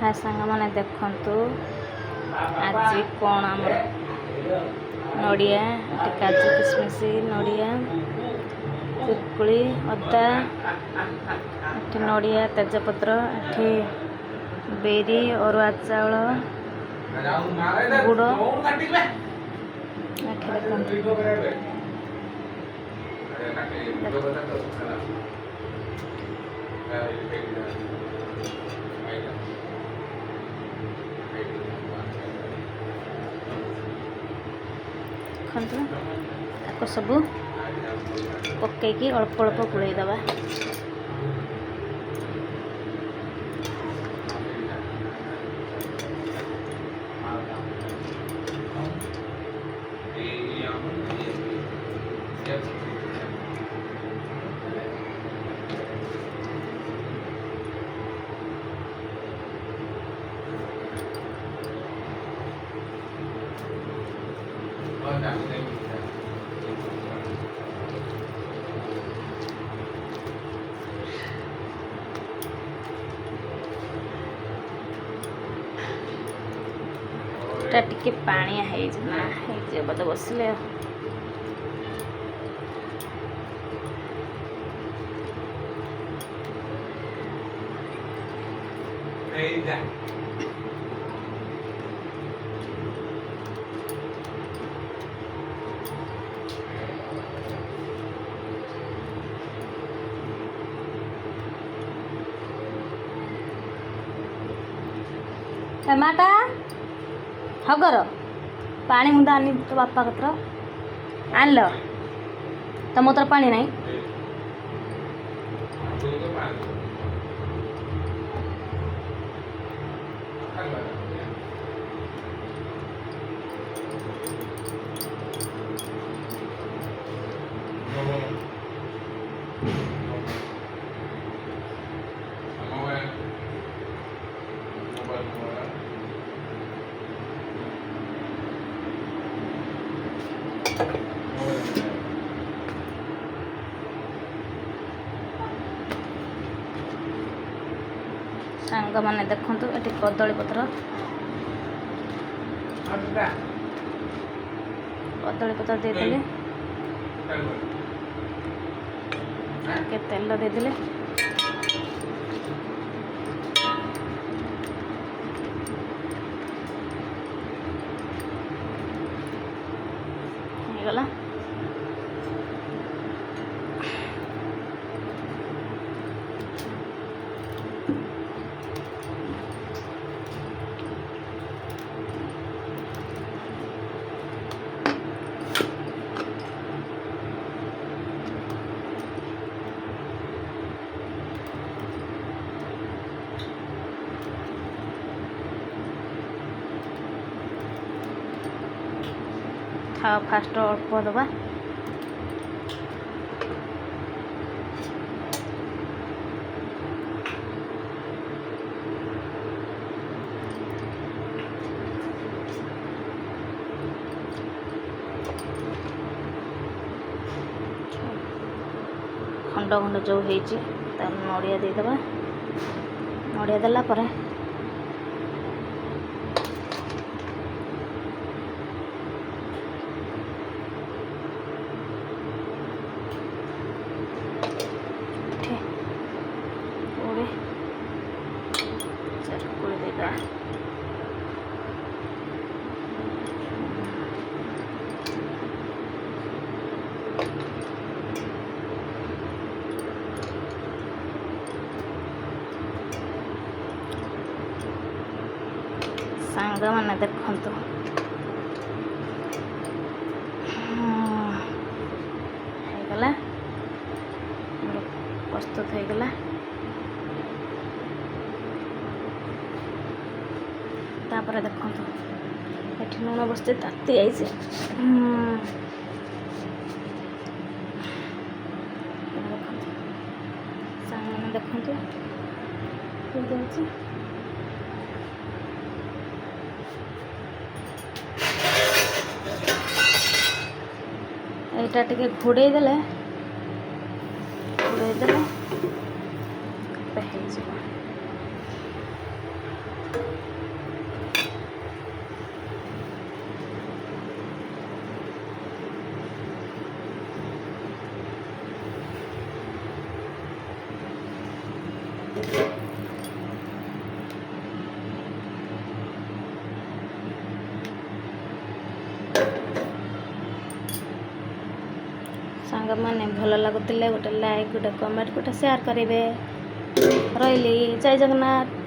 हाँ सांग मैंने देखु आज कौन आम नड़िया काजू किशमिश नड़िया चिरकुड़ी अदा एठी नड़िया तेजपत्र एठी बेरी अरुआ चाउल गुड़ देखो सब पकईकी अल्प अल्प गुड़े दबा टिके पानिया है बोधे बसिले टमाटा हगर पानी मुदा आनी तो बापा कतर आनल तो मोतर पानी नहीं सांग मैंने देखु ये कदली पत्र देदेले के तेल देदेले गला था फास्ट अल्प दबा खंड खंड जो नड़िया देदेबा नड़िया देला पर सांग मैंने देखु गला प्रस्तुत हो गला तापर देखु ये लुण बसते ताती आई सांग मैंने देखु यहाँ टे घोड़े देले सांग मैंने भल लगुले गोटे लाइक गोटे कमेंट गोटे शेयर करेंगे। रही जय जगन्नाथ।